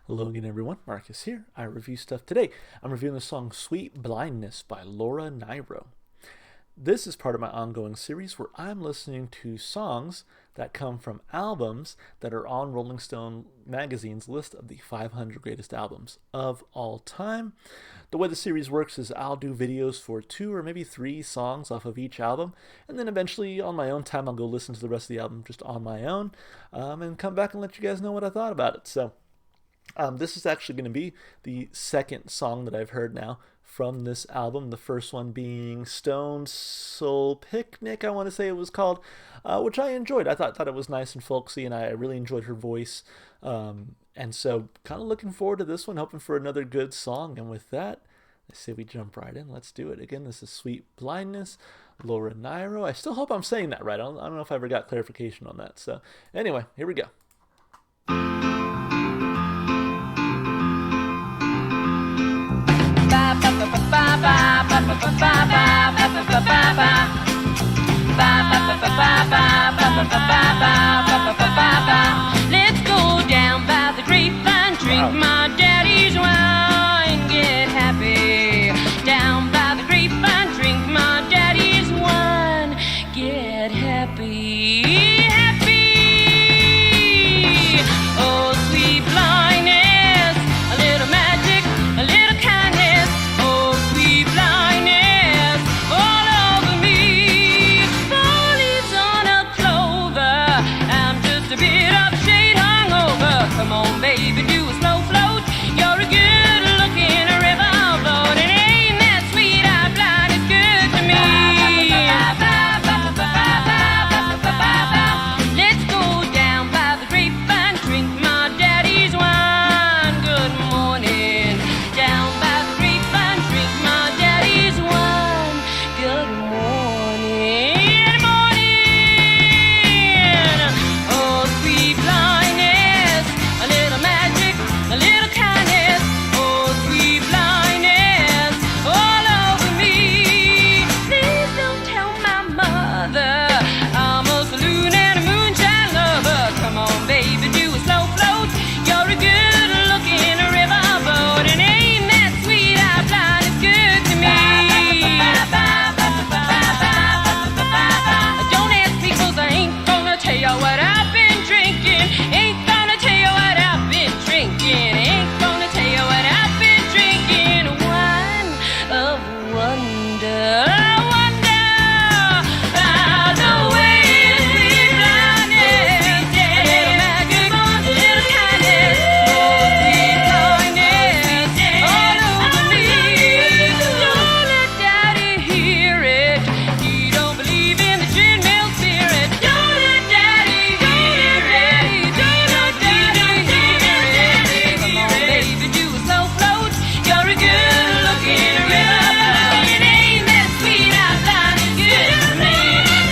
Hello again, everyone. Marcus here. I review stuff today. I'm reviewing the song Sweet Blindness by Nyro. This is part of my ongoing series where I'm listening to songs that come from albums that are on Rolling Stone magazine's list of the 500 greatest albums of all time. The way the series works is I'll do videos for 2 or maybe 3 songs off of each album, and then eventually on my own time I'll go listen to the rest of the album just on my own, and come back and let you guys know what I thought about it. So this is actually going to be the second song that I've heard now from this album. The first one being Stone Soul Picnic, I want to say it was called, which I enjoyed. I thought it was nice and folksy, and I really enjoyed her voice. And so kind of looking forward to this one, hoping for another good song. And with that, I say we jump right in. Let's do it. Again, this is Sweet Blindness, Nyro. I still hope I'm saying that right. I don't know if I ever got clarification on that. So anyway, here we go. Let's go down by the grapevine, drink my daddy's wine, get happy. Down by the grapevine, drink my daddy's wine, get happy. Happy. Oh, sweet blindness, a little magic, a little kindness. Oh, sweet blindness, all over me. Fall leaves on a clover, I'm just a bit of shade hung over. Come on, baby, do a slow float. You're a good looking riverboat, and ain't that sweet? I'm blind, it's good to me. Let's go down by the grapevine, drink my daddy's wine. Good morning. Down by the grapevine, drink my daddy's wine. Good morning. Morning. Oh, sweet blindness, a little magic, a little kindness. Oh, sweet blindness, all over me. Please don't tell my mother I'm a saloon and a moonshine lover. Come on, baby, do a slow float. You're a good looking riverboat, and ain't that sweet? I'm blind, it's good to me. Don't ask me 'cause I ain't gonna tell you what I've been drinking. Ain't gonna tell you what I've been drinking. Ain't gonna tell you what I've been drinking. Wine of wonder, wonder. The way sweet blindness, a little magic, a little kindness. Oh, sweet blindness, all over me. Don't let daddy hear it. He don't believe in the gin mill spirit. Don't let daddy hear it. Don't let daddy hear it. Come on, baby, do a slow float. You're a good looking riverboat. It ain't that sweet, I'm blind, it's good to me.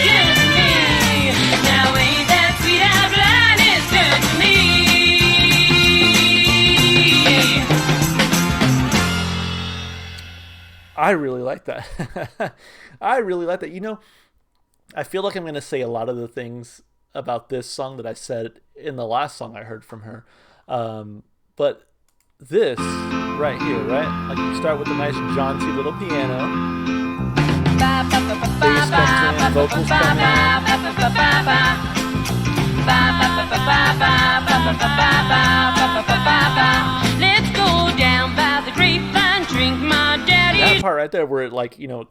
Good to me. Now ain't that sweet, I'm blind, it's good to me. I really like that. I really like that. I feel like I'm going to say a lot of the things about this song that I said in the last song I heard from her. But this right here, right? Like you start with a nice jaunty little piano, bass comes in, vocals come in. Let's go down by the grapevine, drink my That daddy's. part right there where it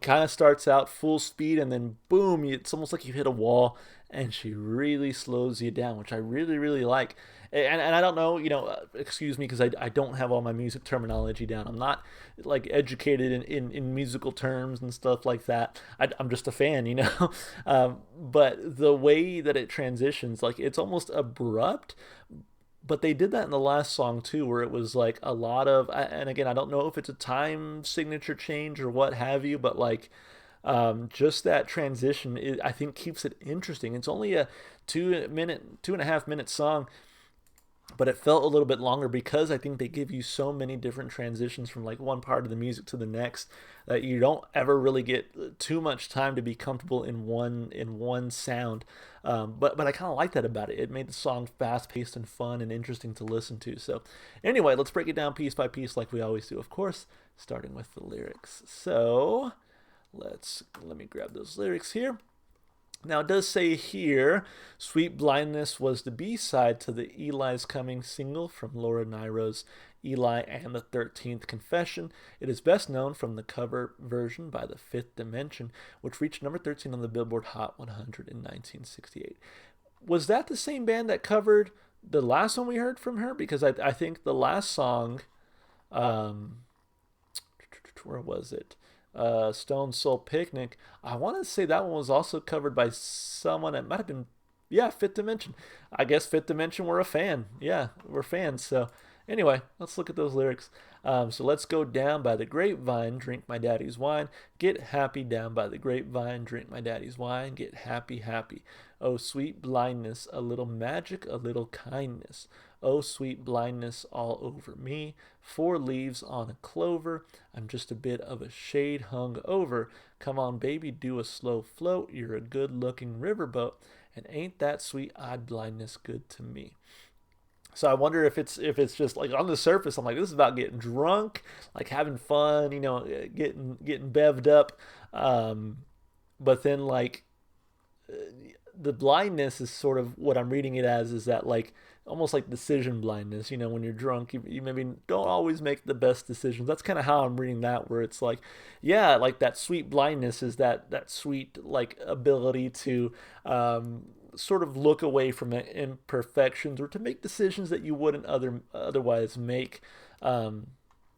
kind of starts out full speed and then boom, it's almost like you hit a wall and she really slows you down, which I really, really like. And I don't know, excuse me, because I don't have all my music terminology down. I'm not like educated in musical terms and stuff like that. I'm just a fan, but the way that it transitions, like it's almost abrupt, but they did that in the last song too, where it was like a lot of, and again, I don't know if it's a time signature change or what have you, but like just that transition, I think keeps it interesting. It's only a 2 and a half minute song, but it felt a little bit longer because I think they give you so many different transitions from like one part of the music to the next that you don't ever really get too much time to be comfortable in one sound. But I kind of like that about it. It made the song fast paced and fun and interesting to listen to. So anyway, let's break it down piece by piece like we always do, of course, starting with the lyrics. So let me grab those lyrics here. Now, it does say here, Sweet Blindness was the B-side to the Eli's Coming single from Laura Nyro's Eli and the 13th Confession. It is best known from the cover version by the Fifth Dimension, which reached number 13 on the Billboard Hot 100 in 1968. Was that the same band that covered the last one we heard from her? Because I think the last song, where was it? Stone Soul Picnic. I want to say that one was also covered by someone. It might have been, yeah, Fifth Dimension. I guess Fifth Dimension were a fan. Yeah, we're fans. So anyway, let's look at those lyrics. So let's go down by the grapevine, drink my daddy's wine, get happy down by the grapevine, drink my daddy's wine, get happy, happy. Oh, sweet blindness, a little magic, a little kindness. Oh, sweet blindness all over me. 4 leaves on a clover. I'm just a bit of a shade hung over. Come on, baby, do a slow float. You're a good-looking riverboat. And ain't that sweet-eyed blindness good to me? So I wonder if it's just like on the surface, I'm like, this is about getting drunk, like having fun, getting bevved up. But then like the blindness is sort of what I'm reading it as, is that like almost like decision blindness. When you're drunk, you maybe don't always make the best decisions. That's kind of how I'm reading that, where it's like, yeah, like that sweet blindness is that sweet like ability to sort of look away from imperfections or to make decisions that you wouldn't otherwise make. And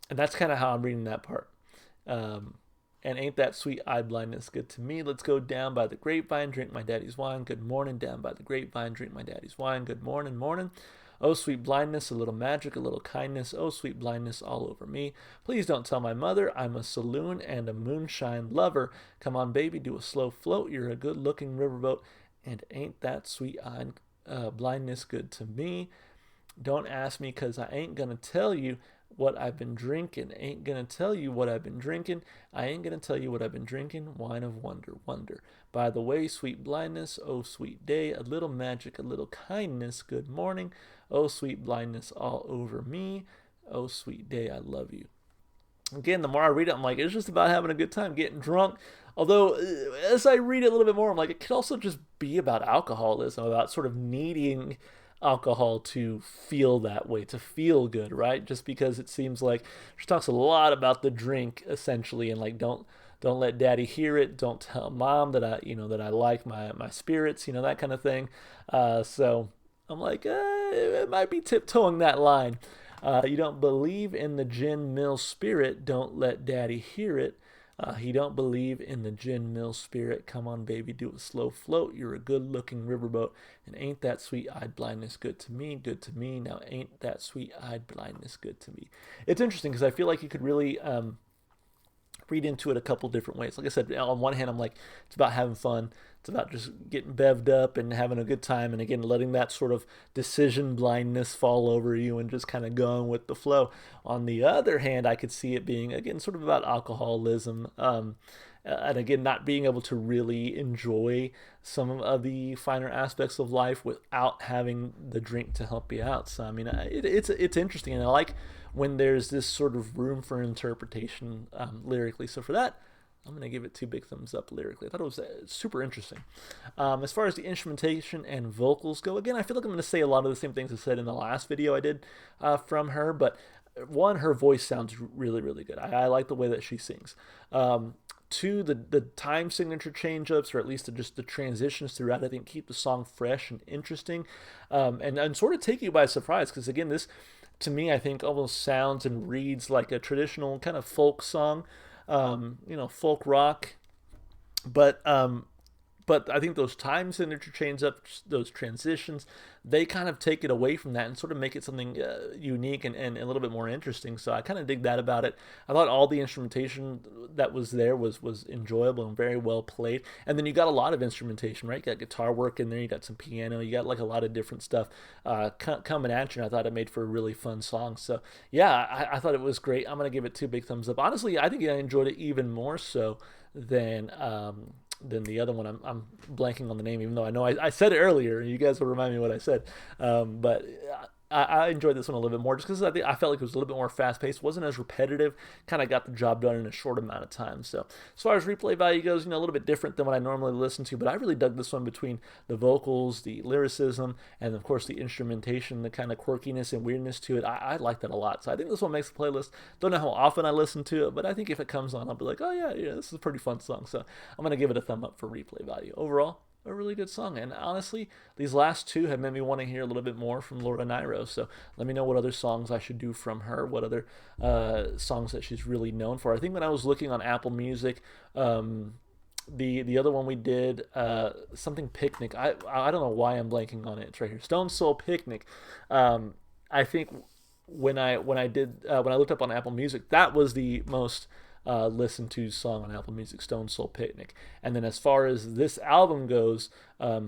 that's kind of how I'm reading that part. And ain't that sweet-eyed blindness good to me? Let's go down by the grapevine, drink my daddy's wine. Good morning, down by the grapevine, drink my daddy's wine. Good morning, morning. Oh, sweet blindness, a little magic, a little kindness. Oh, sweet blindness all over me. Please don't tell my mother I'm a saloon and a moonshine lover. Come on, baby, do a slow float. You're a good-looking riverboat. And ain't that sweet-eyed blindness good to me? Don't ask me, 'cause I ain't gonna tell you what I've been drinking. Ain't gonna tell you what I've been drinking. I ain't gonna tell you what I've been drinking. Wine of wonder, wonder. By the way, sweet blindness, oh sweet day, a little magic, a little kindness, good morning. Oh sweet blindness all over me. Oh sweet day, I love you. Again, the more I read it, I'm like, it's just about having a good time, getting drunk. Although, as I read it a little bit more, I'm like, it could also just be about alcoholism, about sort of needing alcohol to feel that way, to feel good, right? Just because it seems like she talks a lot about the drink essentially, and like don't let daddy hear it, don't tell mom that I like my spirits, that kind of thing. So I'm like, it might be tiptoeing that line. You don't believe in the gin mill spirit, don't let daddy hear it. He don't believe in the gin mill spirit. Come on, baby, do a slow float. You're a good-looking riverboat. And ain't that sweet-eyed blindness good to me? Good to me. Now ain't that sweet-eyed blindness good to me? It's interesting because I feel like you could really read into it a couple different ways. Like I said, on one hand, I'm like, it's about having fun. It's about just getting bevved up and having a good time. And again, letting that sort of decision blindness fall over you and just kind of going with the flow. On the other hand, I could see it being, again, sort of about alcoholism. And again, not being able to really enjoy some of the finer aspects of life without having the drink to help you out. So, I mean, it's interesting. And I like when there's this sort of room for interpretation lyrically. So for that, I'm going to give it 2 big thumbs up lyrically. I thought it was super interesting. As far as the instrumentation and vocals go, again, I feel like I'm going to say a lot of the same things I said in the last video I did from her. But one, her voice sounds really, really good. I like the way that she sings. 2, the time signature change-ups, or at least just the transitions throughout, I think keep the song fresh and interesting, and sort of take you by surprise. Because again, this, to me, I think almost sounds and reads like a traditional kind of folk song, folk rock, but But I think those time signature change ups, those transitions, they kind of take it away from that and sort of make it something unique and a little bit more interesting. So I kind of dig that about it. I thought all the instrumentation that was there was enjoyable and very well played. And then you got a lot of instrumentation, right? You got guitar work in there, you got some piano, you got like a lot of different stuff coming at you. And I thought it made for a really fun song. So yeah, I thought it was great. I'm gonna give it 2 big thumbs up. Honestly, I think I enjoyed it even more so than the other one. I'm blanking on the name, even though I know I said it earlier. You guys will remind me what I said. But I enjoyed this one a little bit more just because I felt like it was a little bit more fast paced, wasn't as repetitive, kind of got the job done in a short amount of time. So as far as replay value goes, a little bit different than what I normally listen to, but I really dug this one between the vocals, the lyricism, and of course the instrumentation, the kind of quirkiness and weirdness to it. I like that a lot. So I think this one makes the playlist. Don't know how often I listen to it, but I think if it comes on, I'll be like, oh yeah, this is a pretty fun song. So I'm going to give it a thumb up for replay value. Overall, a really good song. And honestly, these last 2 have made me want to hear a little bit more from Laura Nyro. So let me know what other songs I should do from her, what other songs that she's really known for. I think when I was looking on Apple Music, the other one we did, something Picnic. I don't know why I'm blanking on it. It's right here. Stone Soul Picnic. I think when I looked up on Apple Music, that was the most listened to song on Apple Music, Stone Soul Picnic. And then as far as this album goes,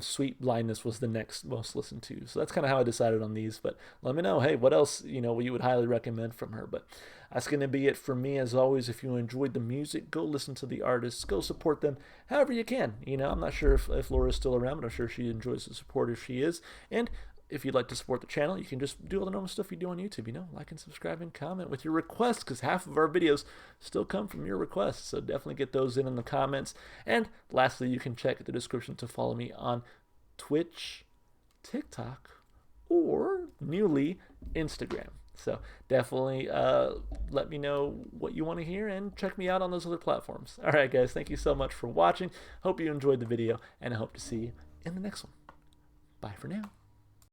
Sweet Blindness was the next most listened to. So that's kind of how I decided on these. But let me know, hey, what else you would highly recommend from her. But that's going to be it for me. As always, if you enjoyed the music, go listen to the artists, go support them however you can. I'm not sure if Laura's still around, but I'm sure she enjoys the support if she is. And if you'd like to support the channel, you can just do all the normal stuff you do on YouTube, like and subscribe and comment with your requests, because half of our videos still come from your requests. So definitely get those in the comments. And lastly, you can check the description to follow me on Twitch, TikTok, or newly Instagram. So definitely let me know what you want to hear and check me out on those other platforms. All right, guys, thank you so much for watching. Hope you enjoyed the video, and I hope to see you in the next one. Bye for now.